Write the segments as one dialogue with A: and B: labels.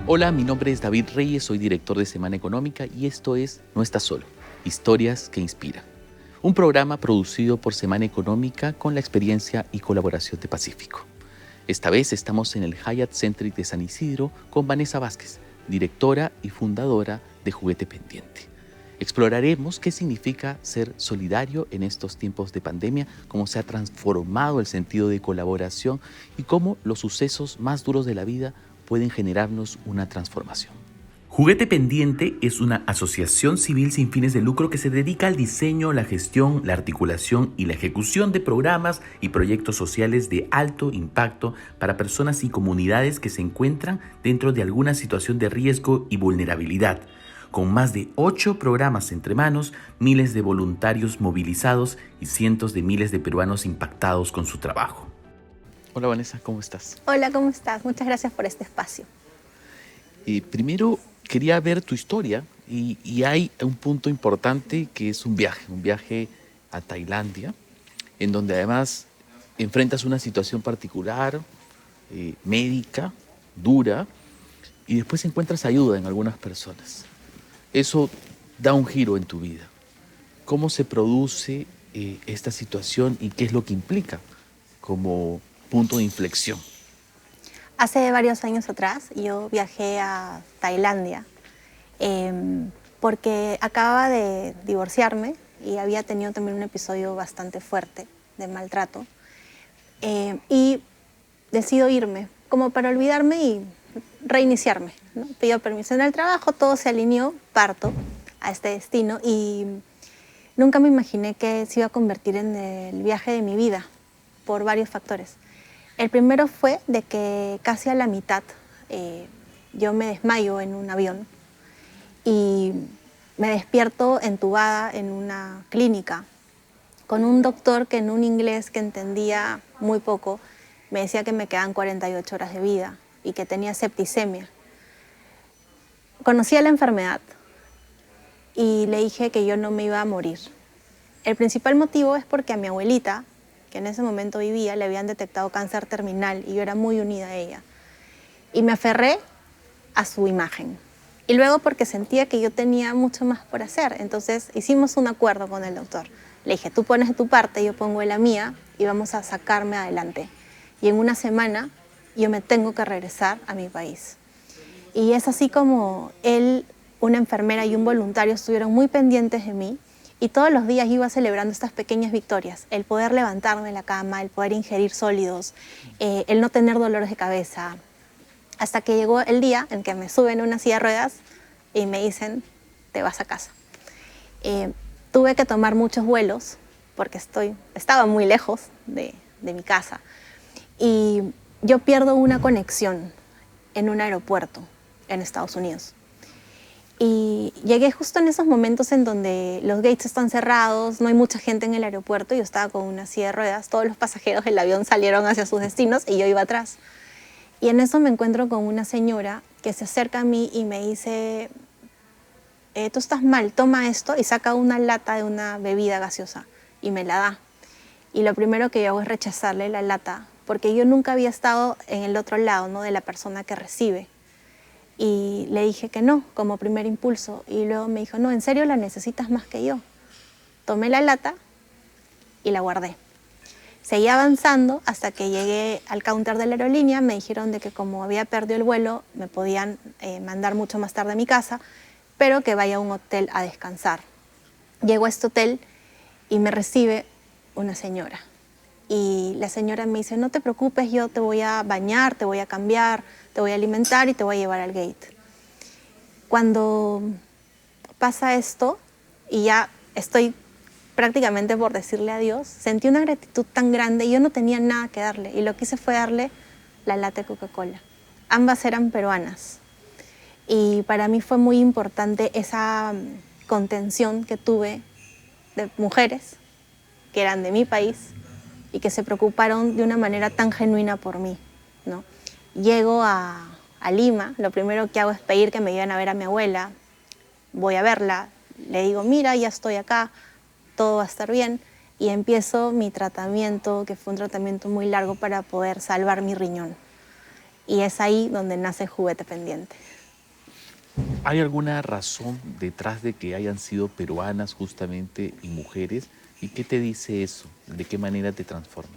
A: Hola, mi nombre es David Reyes, soy director de Semana Económica y esto es No Estás Solo, historias que inspiran. Un programa producido por Semana Económica con la experiencia y colaboración de Pacífico. Esta vez estamos en el Hyatt Centric de San Isidro con Vanessa Vázquez, directora y fundadora de Juguete Pendiente. Exploraremos qué significa ser solidario en estos tiempos de pandemia, cómo se ha transformado el sentido de colaboración y cómo los sucesos más duros de la vida pueden generarnos una transformación. Juguete Pendiente es una asociación civil sin fines de lucro que se dedica al diseño, la gestión, la articulación y la ejecución de programas y proyectos sociales de alto impacto para personas y comunidades que se encuentran dentro de alguna situación de riesgo y vulnerabilidad. Con más de 8 programas entre manos, miles de voluntarios movilizados y cientos de miles de peruanos impactados con su trabajo. Hola Vanessa, ¿cómo estás?
B: Hola, ¿cómo estás? Muchas gracias por este espacio.
A: Primero quería ver tu historia y hay un punto importante que es un viaje a Tailandia, en donde además enfrentas una situación particular, médica, dura, y después encuentras ayuda en algunas personas. Eso da un giro en tu vida. ¿Cómo se produce esta situación y qué es lo que implica como punto de inflexión?
B: Hace varios años atrás yo viajé a Tailandia porque acababa de divorciarme y había tenido también un episodio bastante fuerte de maltrato y decido irme como para olvidarme y reiniciarme, ¿no? Pido permiso en el trabajo, todo se alineó, parto a este destino y nunca me imaginé que se iba a convertir en el viaje de mi vida por varios factores. El primero fue de que casi a la mitad yo me desmayo en un avión y me despierto entubada en una clínica con un doctor que en un inglés que entendía muy poco me decía que me quedaban 48 horas de vida y que tenía septicemia. Conocía la enfermedad y le dije que yo no me iba a morir. El principal motivo es porque a mi abuelita, que en ese momento vivía, le habían detectado cáncer terminal y yo era muy unida a ella. Y me aferré a su imagen. Y luego porque sentía que yo tenía mucho más por hacer. Entonces hicimos un acuerdo con el doctor. Le dije, tú pones de tu parte, yo pongo de la mía y vamos a sacarme adelante. Y en una semana yo me tengo que regresar a mi país. Y es así como él, una enfermera y un voluntario estuvieron muy pendientes de mí. Y todos los días iba celebrando estas pequeñas victorias, el poder levantarme de la cama, el poder ingerir sólidos, el no tener dolores de cabeza, hasta que llegó el día en que me suben a una silla de ruedas y me dicen, te vas a casa. Tuve que tomar muchos vuelos porque estaba muy lejos de mi casa y yo pierdo una conexión en un aeropuerto en Estados Unidos. Y llegué justo en esos momentos en donde los gates están cerrados, no hay mucha gente en el aeropuerto, yo estaba con una silla de ruedas, todos los pasajeros del avión salieron hacia sus destinos y yo iba atrás. Y en eso me encuentro con una señora que se acerca a mí y me dice, tú estás mal, toma esto, y saca una lata de una bebida gaseosa y me la da. Y lo primero que yo hago es rechazarle la lata, porque yo nunca había estado en el otro lado, ¿no?, de la persona que recibe. Y le dije que no, como primer impulso. Y luego me dijo, no, ¿en serio la necesitas más que yo? Tomé la lata y la guardé. Seguí avanzando hasta que llegué al counter de la aerolínea. Me dijeron de que como había perdido el vuelo, me podían mandar mucho más tarde a mi casa, pero que vaya a un hotel a descansar. Llego a este hotel y me recibe una señora. Y la señora me dice, no te preocupes, yo te voy a bañar, te voy a cambiar, te voy a alimentar y te voy a llevar al gate. Cuando pasa esto y ya estoy prácticamente por decirle adiós, sentí una gratitud tan grande y yo no tenía nada que darle. Y lo que hice fue darle la lata de Coca-Cola. Ambas eran peruanas. Y para mí fue muy importante esa contención que tuve de mujeres que eran de mi país y que se preocuparon de una manera tan genuina por mí, ¿no? Llego a Lima, lo primero que hago es pedir que me lleven a ver a mi abuela. Voy a verla, le digo, mira, ya estoy acá, todo va a estar bien. Y empiezo mi tratamiento, que fue un tratamiento muy largo para poder salvar mi riñón. Y es ahí donde nace Juguete Pendiente.
A: ¿Hay alguna razón detrás de que hayan sido peruanas justamente y mujeres? ¿Y qué te dice eso? ¿De qué manera te transforma?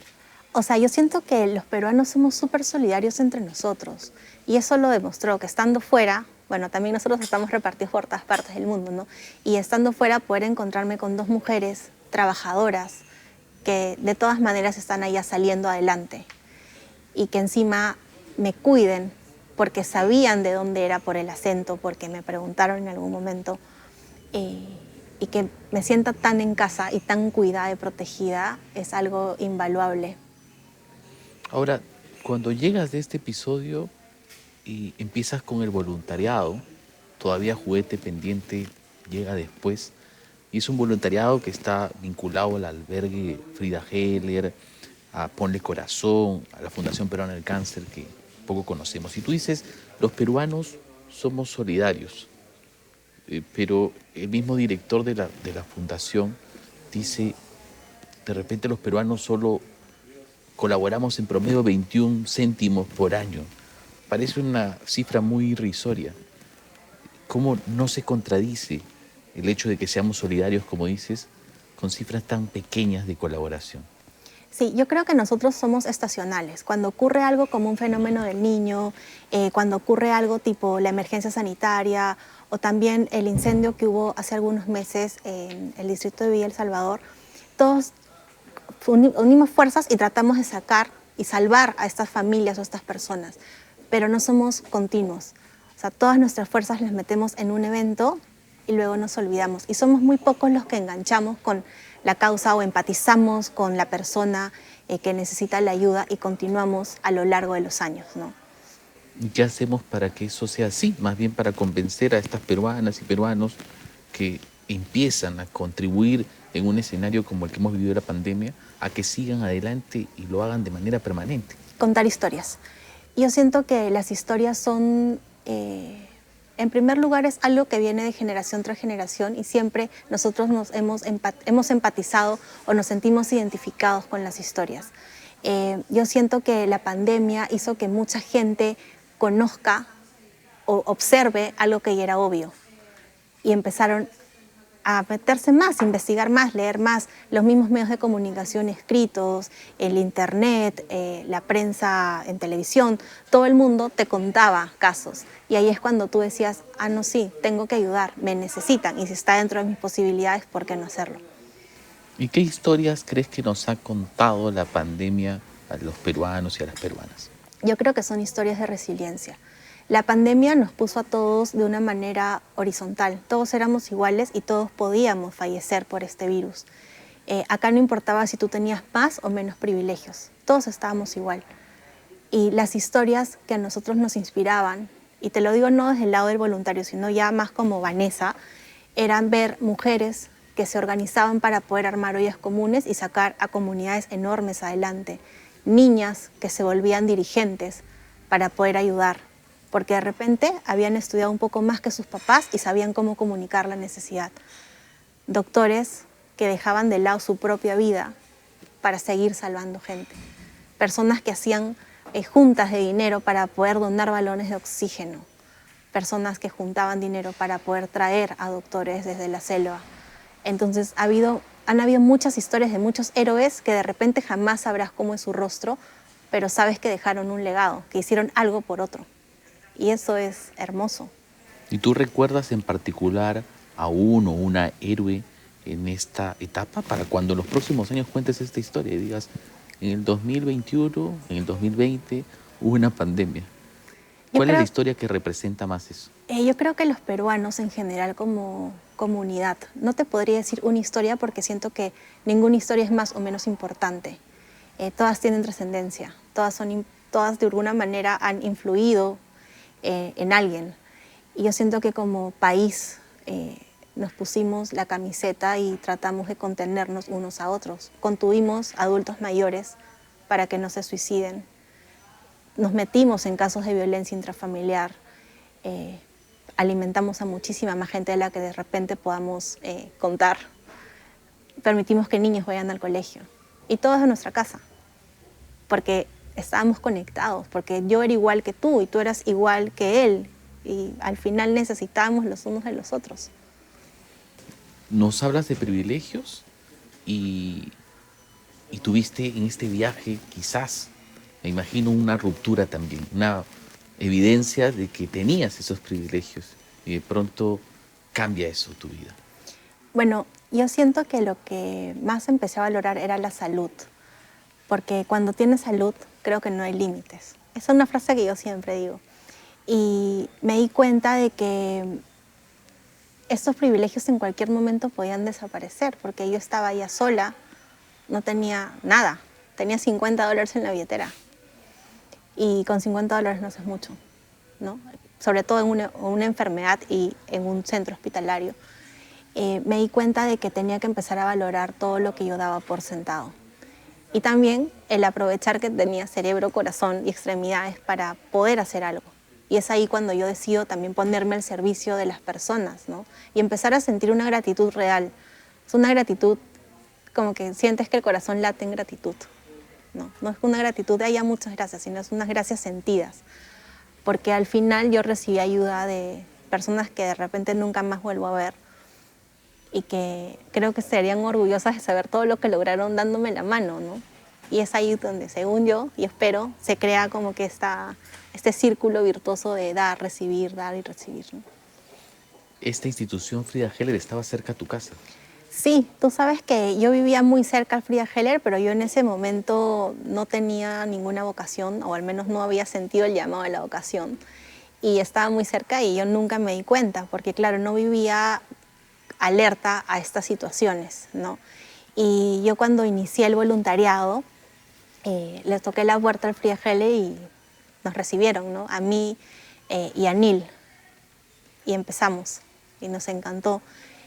B: O sea, yo siento que los peruanos somos súper solidarios entre nosotros y eso lo demostró que estando fuera, bueno, también nosotros estamos repartidos por todas partes del mundo, ¿no? Y estando fuera poder encontrarme con dos mujeres trabajadoras que de todas maneras están allá saliendo adelante y que encima me cuiden porque sabían de dónde era por el acento, porque me preguntaron en algún momento, y que me sienta tan en casa y tan cuidada y protegida es algo invaluable.
A: Ahora, cuando llegas de este episodio y empiezas con el voluntariado, todavía Juguete Pendiente llega después, y es un voluntariado que está vinculado al albergue Frida Heller, a Ponle Corazón, a la Fundación Peruana del Cáncer, que poco conocemos. Y tú dices, los peruanos somos solidarios, pero el mismo director de la fundación dice, de repente los peruanos solo colaboramos en promedio 21 céntimos por año. Parece una cifra muy irrisoria. ¿Cómo no se contradice el hecho de que seamos solidarios, como dices, con cifras tan pequeñas de colaboración?
B: Sí, yo creo que nosotros somos estacionales. Cuando ocurre algo como un fenómeno del niño, cuando ocurre algo tipo la emergencia sanitaria o también el incendio que hubo hace algunos meses en el distrito de Villa El Salvador, todos unimos fuerzas y tratamos de sacar y salvar a estas familias o a estas personas, pero no somos continuos. O sea, todas nuestras fuerzas las metemos en un evento y luego nos olvidamos. Y somos muy pocos los que enganchamos con la causa o empatizamos con la persona que necesita la ayuda y continuamos a lo largo de los años, ¿no?
A: ¿Y qué hacemos para que eso sea así? Más bien para convencer a estas peruanas y peruanos que empiezan a contribuir en un escenario como el que hemos vivido la pandemia, a que sigan adelante y lo hagan de manera permanente.
B: Contar historias. Yo siento que las historias son, en primer lugar, es algo que viene de generación tras generación y siempre nosotros nos hemos empatizado o nos sentimos identificados con las historias. Yo siento que la pandemia hizo que mucha gente conozca o observe algo que ya era obvio y empezaron a meterse más, investigar más, leer más, los mismos medios de comunicación escritos, el internet, la prensa en televisión, todo el mundo te contaba casos. Y ahí es cuando tú decías, ah, no, sí, tengo que ayudar, me necesitan, y si está dentro de mis posibilidades, ¿por qué no hacerlo?
A: ¿Y qué historias crees que nos ha contado la pandemia a los peruanos y a las peruanas?
B: Yo creo que son historias de resiliencia. La pandemia nos puso a todos de una manera horizontal. Todos éramos iguales y todos podíamos fallecer por este virus. Acá no importaba si tú tenías más o menos privilegios. Todos estábamos igual. Y las historias que a nosotros nos inspiraban, y te lo digo no desde el lado del voluntario, sino ya más como Vanessa, eran ver mujeres que se organizaban para poder armar ollas comunes y sacar a comunidades enormes adelante. Niñas que se volvían dirigentes para poder ayudar, porque de repente habían estudiado un poco más que sus papás y sabían cómo comunicar la necesidad. Doctores que dejaban de lado su propia vida para seguir salvando gente. Personas que hacían juntas de dinero para poder donar balones de oxígeno. Personas que juntaban dinero para poder traer a doctores desde la selva. Entonces han habido muchas historias de muchos héroes que de repente jamás sabrás cómo es su rostro, pero sabes que dejaron un legado, que hicieron algo por otro. Y eso es hermoso.
A: ¿Y tú recuerdas en particular a uno o una héroe en esta etapa para cuando en los próximos años cuentes esta historia y digas, en el 2021, en el 2020, hubo una pandemia? ¿Cuál es la historia que representa más eso?
B: Yo creo que los peruanos en general como comunidad, no te podría decir una historia porque siento que ninguna historia es más o menos importante. Todas tienen trascendencia, todas de alguna manera han influido en alguien. Y yo siento que como país nos pusimos la camiseta y tratamos de contenernos unos a otros. Contuvimos adultos mayores para que no se suiciden. Nos metimos en casos de violencia intrafamiliar. Alimentamos a muchísima más gente de la que de repente podamos contar. Permitimos que niños vayan al colegio. Y todo es de nuestra casa. Porque estábamos conectados, porque yo era igual que tú y tú eras igual que él. y al final necesitábamos los unos de los otros.
A: Nos hablas de privilegios y, y tuviste en este viaje quizás, me imagino, una ruptura también, una evidencia de que tenías esos privilegios y de pronto cambia eso tu vida.
B: Bueno, yo siento que lo que más empecé a valorar era la salud, porque cuando tienes salud creo que no hay límites. Esa es una frase que yo siempre digo. Y me di cuenta de que estos privilegios en cualquier momento podían desaparecer, porque yo estaba ya sola, no tenía nada, tenía $50 en la billetera. Y con $50 no haces mucho, ¿no? Sobre todo en una enfermedad y en un centro hospitalario. Me di cuenta de que tenía que empezar a valorar todo lo que yo daba por sentado. Y también el aprovechar que tenía cerebro, corazón y extremidades para poder hacer algo. Y es ahí cuando yo decido también ponerme al servicio de las personas, ¿no? Y empezar a sentir una gratitud real. Es una gratitud como que sientes que el corazón late en gratitud. No es una gratitud de haya muchas gracias, sino es unas gracias sentidas. Porque al final yo recibí ayuda de personas que de repente nunca más vuelvo a ver y que creo que serían orgullosas de saber todo lo que lograron dándome la mano, ¿no? Y es ahí donde, según yo, y espero, se crea como que este círculo virtuoso de dar y recibir, ¿no?
A: Esta institución Frida Heller estaba cerca a tu casa.
B: Sí, tú sabes que yo vivía muy cerca al Frida Heller, pero yo en ese momento no tenía ninguna vocación, o al menos no había sentido el llamado de la vocación. Y estaba muy cerca y yo nunca me di cuenta, porque claro, no vivía alerta a estas situaciones, ¿no? Y yo cuando inicié el voluntariado, les toqué la puerta al Frida Heller y nos recibieron, ¿no? A mí y a Neil. Y empezamos, y nos encantó.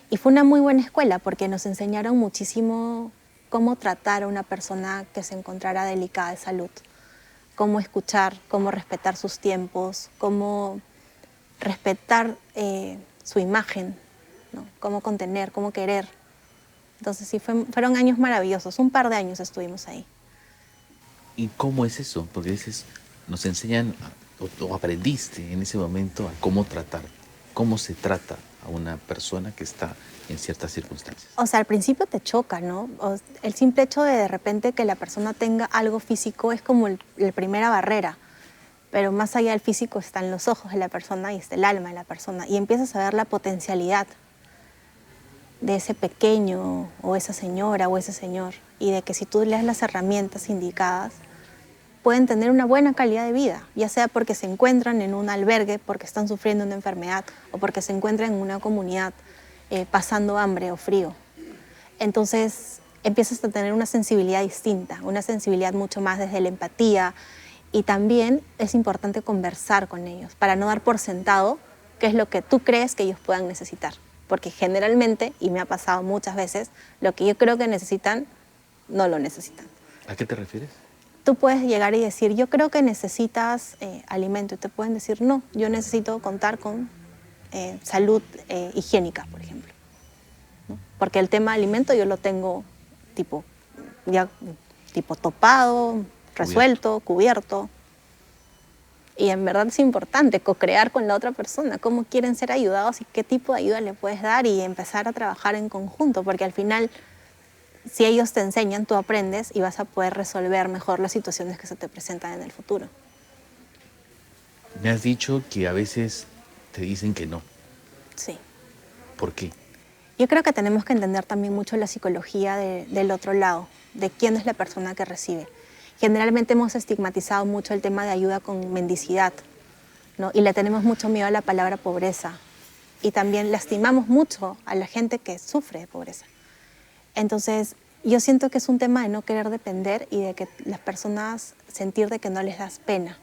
B: Y fue una muy buena escuela porque nos enseñaron muchísimo cómo tratar a una persona que se encontrara delicada de salud, cómo escuchar, cómo respetar sus tiempos, cómo respetar su imagen, ¿no? Cómo contener, cómo querer. Entonces sí, fueron años maravillosos, un par de años estuvimos ahí.
A: ¿Y cómo es eso? Porque dices, nos enseñan o aprendiste en ese momento a cómo tratar, cómo se trata a una persona que está en ciertas circunstancias.
B: O sea, al principio te choca, ¿no? El simple hecho de repente que la persona tenga algo físico es como la primera barrera, pero más allá del físico están los ojos de la persona y está el alma de la persona y empiezas a ver la potencialidad de ese pequeño o esa señora o ese señor y de que si tú le das las herramientas indicadas pueden tener una buena calidad de vida, ya sea porque se encuentran en un albergue, porque están sufriendo una enfermedad o porque se encuentran en una comunidad pasando hambre o frío. Entonces empiezas a tener una sensibilidad distinta, una sensibilidad mucho más desde la empatía y también es importante conversar con ellos para no dar por sentado qué es lo que tú crees que ellos puedan necesitar. Porque generalmente, y me ha pasado muchas veces, lo que yo creo que necesitan, no lo necesitan.
A: ¿A qué te refieres?
B: Tú puedes llegar y decir, yo creo que necesitas alimento, y te pueden decir, no, yo necesito contar con salud higiénica, por ejemplo, ¿no? Porque el tema de alimento yo lo tengo tipo topado, resuelto, cubierto. Y en verdad es importante co-crear con la otra persona, cómo quieren ser ayudados y qué tipo de ayuda le puedes dar y empezar a trabajar en conjunto, porque al final, si ellos te enseñan, tú aprendes y vas a poder resolver mejor las situaciones que se te presentan en el futuro.
A: Me has dicho que a veces te dicen que no.
B: Sí.
A: ¿Por qué?
B: Yo creo que tenemos que entender también mucho la psicología del otro lado, de quién es la persona que recibe. Generalmente hemos estigmatizado mucho el tema de ayuda con mendicidad, ¿no? Y le tenemos mucho miedo a la palabra pobreza. Y también lastimamos mucho a la gente que sufre de pobreza. Entonces, yo siento que es un tema de no querer depender y de que las personas sentir de que no les das pena.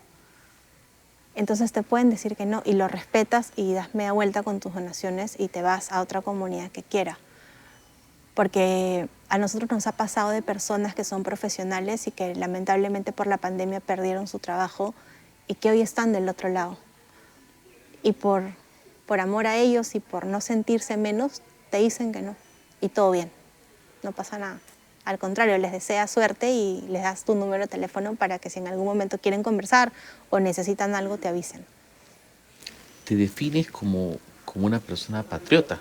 B: Entonces te pueden decir que no y lo respetas y das media vuelta con tus donaciones y te vas a otra comunidad que quiera. Porque a nosotros nos ha pasado de personas que son profesionales y que lamentablemente por la pandemia perdieron su trabajo y que hoy están del otro lado. Y por amor a ellos y por no sentirse menos, te dicen que no. Y todo bien, no pasa nada. Al contrario, les deseas suerte y les das tu número de teléfono para que si en algún momento quieren conversar o necesitan algo, te avisen.
A: te defines como una persona patriota.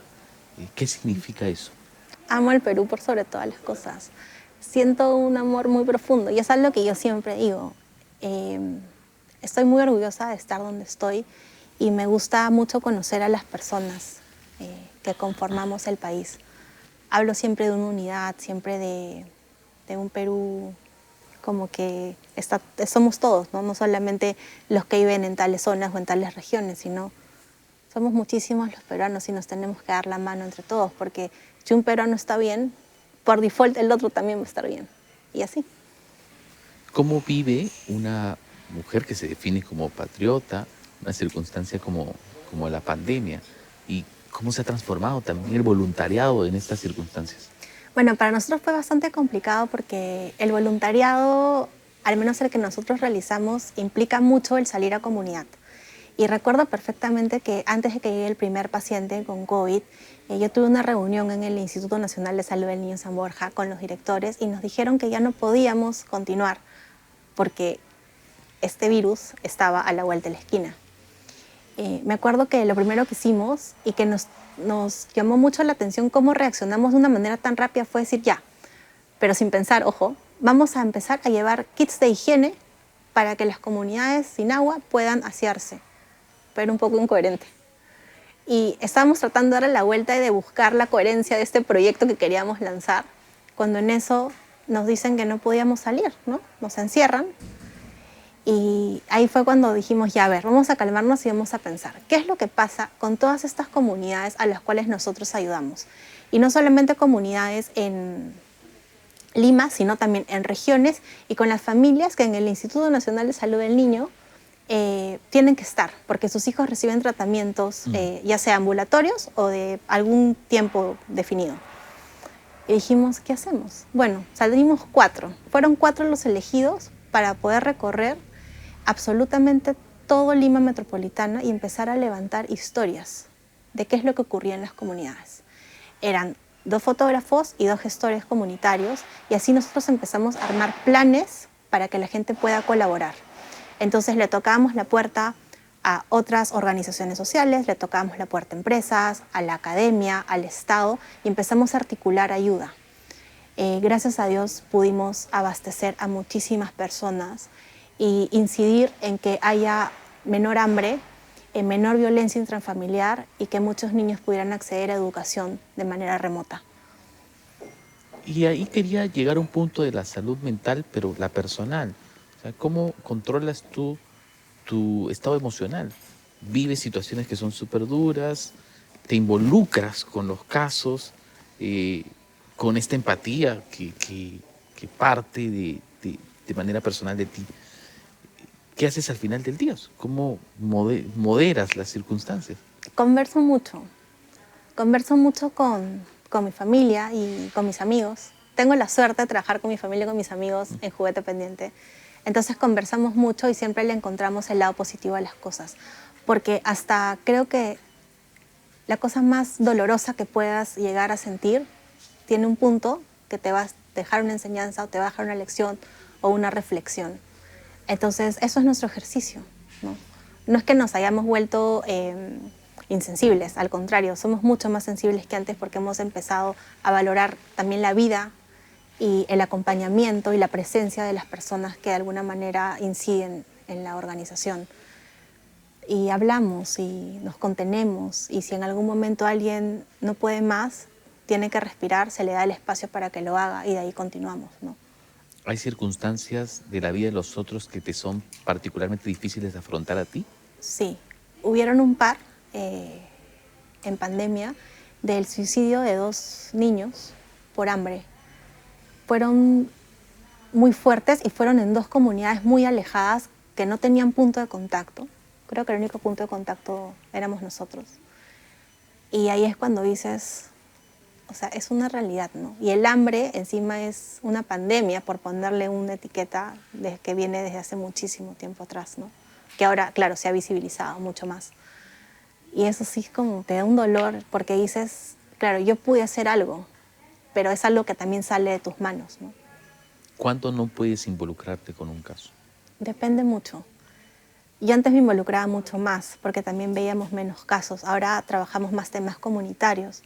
A: ¿Qué significa eso?
B: Amo el Perú por sobre todas las cosas. Siento un amor muy profundo y es algo que yo siempre digo. Eh, Estoy muy orgullosa de estar donde estoy y me gusta mucho conocer a las personas que conformamos el país. Hablo siempre de una unidad, siempre de un Perú como que somos todos, ¿no? No solamente los que viven en tales zonas o en tales regiones, sino somos muchísimos los peruanos y nos tenemos que dar la mano entre todos, porque si un peruano está bien, por default el otro también va a estar bien. Y así.
A: ¿Cómo vive una mujer que se define como patriota una circunstancia como la pandemia? ¿Y cómo se ha transformado también el voluntariado en estas circunstancias?
B: Bueno, para nosotros fue bastante complicado porque el voluntariado, al menos el que nosotros realizamos, implica mucho el salir a comunidad. Y recuerdo perfectamente que antes de que llegue el primer paciente con COVID, yo tuve una reunión en el Instituto Nacional de Salud del Niño San Borja con los directores y nos dijeron que ya no podíamos continuar porque este virus estaba a la vuelta de la esquina. Me acuerdo que lo primero que hicimos y que nos llamó mucho la atención cómo reaccionamos de una manera tan rápida fue decir ya, pero sin pensar, ojo, vamos a empezar a llevar kits de higiene para que las comunidades sin agua puedan asearse, pero un poco incoherente. Y estábamos tratando de darle la vuelta y de buscar la coherencia de este proyecto que queríamos lanzar, cuando en eso nos dicen que no podíamos salir, ¿no? Nos encierran. Y ahí fue cuando dijimos, ya a ver, vamos a calmarnos y vamos a pensar, ¿qué es lo que pasa con todas estas comunidades a las cuales nosotros ayudamos? Y no solamente comunidades en Lima, sino también en regiones y con las familias que en el Instituto Nacional de Salud del Niño tienen que estar, porque sus hijos reciben tratamientos, ya sea ambulatorios o de algún tiempo definido. Y dijimos, ¿qué hacemos? Bueno, salimos 4. Fueron 4 los elegidos para poder recorrer absolutamente todo Lima metropolitana y empezar a levantar historias de qué es lo que ocurría en las comunidades. Eran 2 fotógrafos y 2 gestores comunitarios y así nosotros empezamos a armar planes para que la gente pueda colaborar. Entonces le tocábamos la puerta a otras organizaciones sociales, le tocábamos la puerta a empresas, a la academia, al Estado y empezamos a articular ayuda. Gracias a Dios pudimos abastecer a muchísimas personas y incidir en que haya menor hambre, menor violencia intrafamiliar y que muchos niños pudieran acceder a educación de manera remota.
A: Y ahí quería llegar a un punto de la salud mental, pero la personal. O sea, ¿cómo controlas tú tu estado emocional? Vives situaciones que son súper duras, te involucras con los casos, con esta empatía que parte de manera personal de ti. ¿Qué haces al final del día? ¿Cómo moderas las circunstancias?
B: Converso mucho con mi familia y con mis amigos. Tengo la suerte de trabajar con mi familia y con mis amigos en Juguete Pendiente. Entonces conversamos mucho y siempre le encontramos el lado positivo a las cosas. Porque hasta creo que la cosa más dolorosa que puedas llegar a sentir tiene un punto que te va a dejar una enseñanza o te va a dejar una lección o una reflexión. Entonces, eso es nuestro ejercicio, ¿no? No es que nos hayamos vuelto insensibles, al contrario, somos mucho más sensibles que antes porque hemos empezado a valorar también la vida y el acompañamiento y la presencia de las personas que de alguna manera inciden en la organización. Y hablamos y nos contenemos y si en algún momento alguien no puede más, tiene que respirar, se le da el espacio para que lo haga y de ahí continuamos, ¿no?
A: ¿Hay circunstancias de la vida de los otros que te son particularmente difíciles de afrontar a ti?
B: Sí, hubieron un par en pandemia del suicidio de 2 niños por hambre. Fueron muy fuertes y fueron en 2 comunidades muy alejadas que no tenían punto de contacto. Creo que el único punto de contacto éramos nosotros. Y ahí es cuando dices, o sea, es una realidad, ¿no? Y el hambre encima es una pandemia, por ponerle una etiqueta que viene desde hace muchísimo tiempo atrás, ¿no? Que ahora, claro, se ha visibilizado mucho más. Y eso sí es como te da un dolor porque dices, claro, yo pude hacer algo, pero es algo que también sale de tus manos, ¿no?
A: ¿Cuánto no puedes involucrarte con un caso?
B: Depende mucho. Yo antes me involucraba mucho más porque también veíamos menos casos. Ahora trabajamos más temas comunitarios.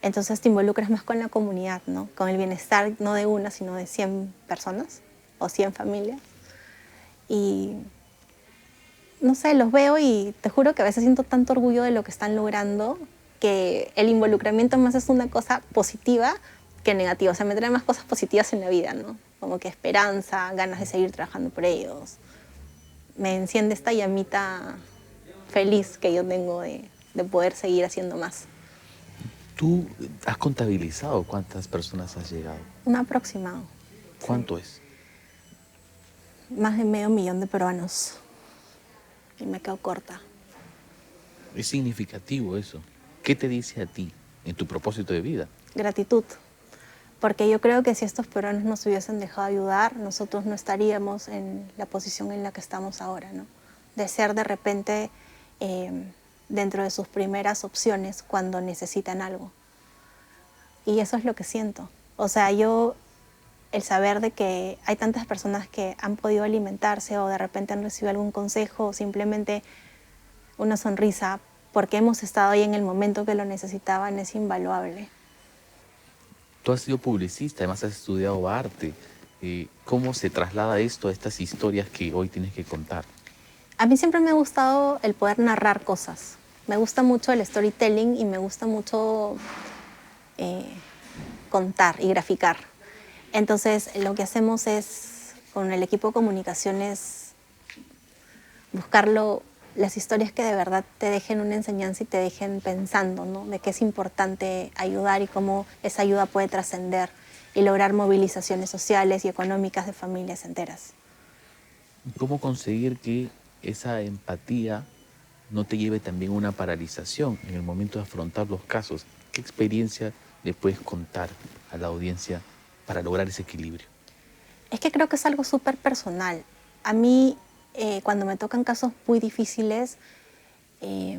B: Entonces te involucras más con la comunidad, ¿no? Con el bienestar no de una, sino de 100 personas o 100 familias. Y no sé, los veo y te juro que a veces siento tanto orgullo de lo que están logrando que el involucramiento más es una cosa positiva que negativa. O sea, me trae más cosas positivas en la vida, ¿no? Como que esperanza, ganas de seguir trabajando por ellos. Me enciende esta llamita feliz que yo tengo de poder seguir haciendo más.
A: ¿Tú has contabilizado cuántas personas has llegado?
B: Un aproximado.
A: ¿Cuánto es?
B: Más de 500.000 de peruanos. Y me quedo corta.
A: Es significativo eso. ¿Qué te dice a ti en tu propósito de vida?
B: Gratitud. Porque yo creo que si estos peruanos nos hubiesen dejado ayudar, nosotros no estaríamos en la posición en la que estamos ahora, ¿no? De ser de repente dentro de sus primeras opciones cuando necesitan algo. Y eso es lo que siento. O sea, el saber de que hay tantas personas que han podido alimentarse o de repente han recibido algún consejo o simplemente una sonrisa porque hemos estado ahí en el momento que lo necesitaban es invaluable.
A: Tú has sido publicista, además has estudiado arte. ¿Cómo se traslada esto a estas historias que hoy tienes que contar?
B: A mí siempre me ha gustado el poder narrar cosas. Me gusta mucho el storytelling y me gusta mucho contar y graficar. Entonces, lo que hacemos es, con el equipo de comunicaciones, buscarlo, las historias que de verdad te dejen una enseñanza y te dejen pensando, ¿no? De que es importante ayudar y cómo esa ayuda puede trascender y lograr movilizaciones sociales y económicas de familias enteras.
A: ¿Cómo conseguir que esa empatía no te lleve también a una paralización en el momento de afrontar los casos? ¿Qué experiencia le puedes contar a la audiencia para lograr ese equilibrio?
B: Es que creo que es algo súper personal. A mí, cuando me tocan casos muy difíciles y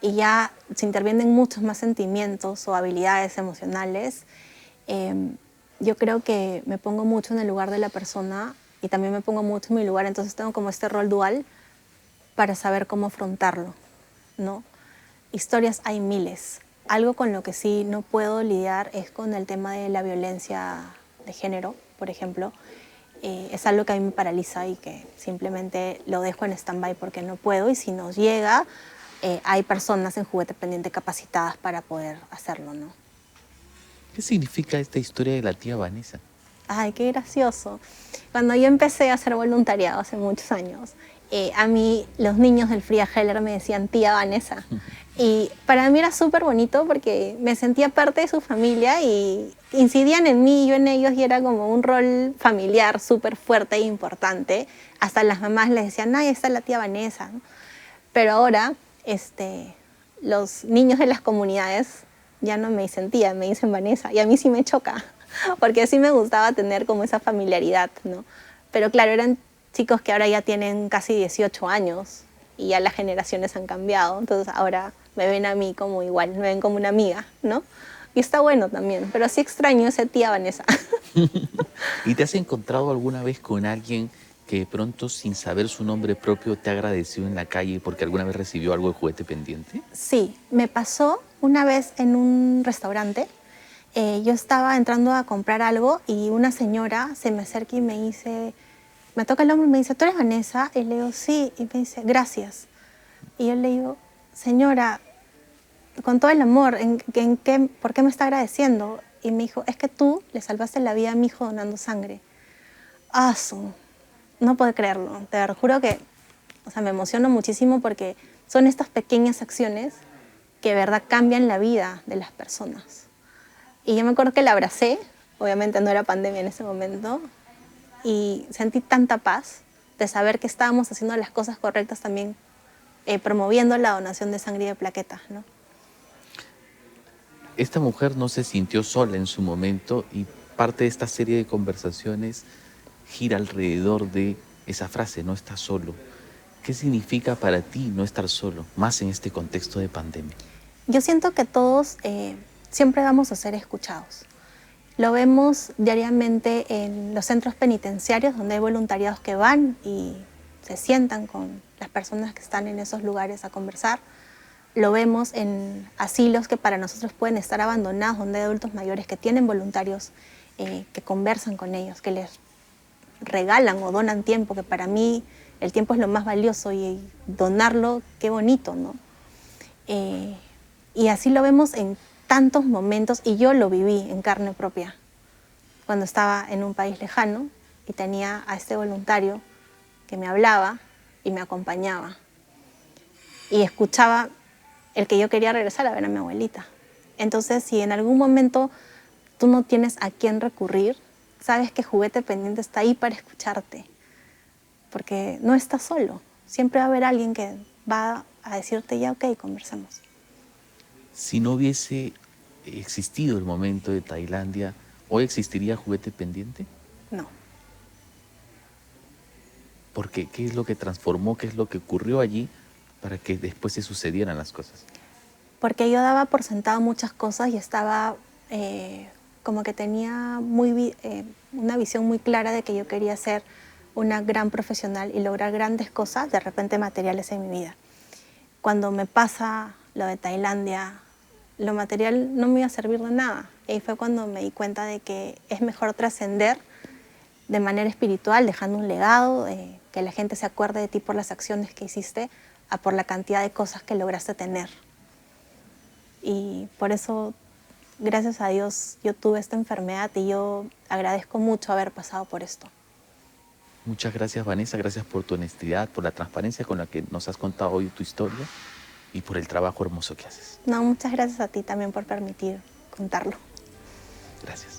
B: ya se intervienen muchos más sentimientos o habilidades emocionales, yo creo que me pongo mucho en el lugar de la persona y también me pongo mucho en mi lugar. Entonces tengo como este rol dual para saber cómo afrontarlo, ¿no? Historias hay miles. Algo con lo que sí no puedo lidiar es con el tema de la violencia de género, por ejemplo. Es algo que a mí me paraliza y que simplemente lo dejo en stand-by porque no puedo. Y si nos llega, hay personas en Juguete Pendiente capacitadas para poder hacerlo, ¿no?
A: ¿Qué significa esta historia de la tía Vanessa?
B: Ay, qué gracioso. Cuando yo empecé a hacer voluntariado hace muchos años, a mí los niños del Fría Heller me decían tía Vanessa. Y para mí era súper bonito porque me sentía parte de su familia y incidían en mí y yo en ellos y era como un rol familiar súper fuerte e importante. Hasta las mamás les decían, ay, esta es la tía Vanessa, ¿no? Pero ahora los niños de las comunidades ya no me dicen tía, me dicen Vanessa y a mí sí me choca porque sí me gustaba tener como esa familiaridad, ¿no? Pero claro, eran chicos que ahora ya tienen casi 18 años y ya las generaciones han cambiado, entonces ahora me ven a mí como igual, me ven como una amiga, ¿no? Y está bueno también, pero sí extraño esa tía Vanessa.
A: ¿Y te has encontrado alguna vez con alguien que de pronto, sin saber su nombre propio, te ha agradecido en la calle porque alguna vez recibió algo de Juguete Pendiente?
B: Sí, me pasó una vez en un restaurante. Yo estaba entrando a comprar algo y una señora se me acerca y me dice, me toca el hombro y me dice, ¿tú eres Vanessa? Y le digo, sí, y me dice, gracias. Y yo le digo, señora, con todo el amor, ¿por qué me está agradeciendo? Y me dijo, es que tú le salvaste la vida a mi hijo donando sangre. Ah, no puedo creerlo. Te juro que, o sea, me emociono muchísimo porque son estas pequeñas acciones que de verdad cambian la vida de las personas. Y yo me acuerdo que la abracé, obviamente no era pandemia en ese momento, y sentí tanta paz de saber que estábamos haciendo las cosas correctas también, promoviendo la donación de sangre y de plaquetas, ¿no?
A: Esta mujer no se sintió sola en su momento y parte de esta serie de conversaciones gira alrededor de esa frase, no estás solo. ¿Qué significa para ti no estar solo, más en este contexto de pandemia?
B: Yo siento que todos siempre vamos a ser escuchados. Lo vemos diariamente en los centros penitenciarios donde hay voluntariados que van y se sientan con las personas que están en esos lugares a conversar. Lo vemos en asilos que para nosotros pueden estar abandonados, donde hay adultos mayores que tienen voluntarios que conversan con ellos, que les regalan o donan tiempo, que para mí el tiempo es lo más valioso y donarlo, qué bonito, ¿no? Y así lo vemos en tantos momentos y yo lo viví en carne propia cuando estaba en un país lejano y tenía a este voluntario que me hablaba y me acompañaba y escuchaba el que yo quería regresar a ver a mi abuelita. Entonces, si en algún momento tú no tienes a quién recurrir, sabes que Juguete Pendiente está ahí para escucharte, porque no estás solo. Siempre va a haber alguien que va a decirte, ya, ok, conversemos.
A: Si no hubiese existido el momento de Tailandia, ¿hoy existiría Juguete Pendiente?
B: No.
A: ¿Por qué? ¿Qué es lo que transformó? ¿Qué es lo que ocurrió allí para que después se sucedieran las cosas?
B: Porque yo daba por sentado muchas cosas y estaba como que tenía una visión muy clara de que yo quería ser una gran profesional y lograr grandes cosas, de repente materiales en mi vida. Cuando me pasa lo de Tailandia, lo material no me iba a servir de nada. Y fue cuando me di cuenta de que es mejor trascender de manera espiritual, dejando un legado, que la gente se acuerde de ti por las acciones que hiciste, a por la cantidad de cosas que lograste tener. Y por eso, gracias a Dios, yo tuve esta enfermedad y yo agradezco mucho haber pasado por esto.
A: Muchas gracias, Vanessa. Gracias por tu honestidad, por la transparencia con la que nos has contado hoy tu historia y por el trabajo hermoso que haces.
B: No, muchas gracias a ti también por permitir contarlo.
A: Gracias.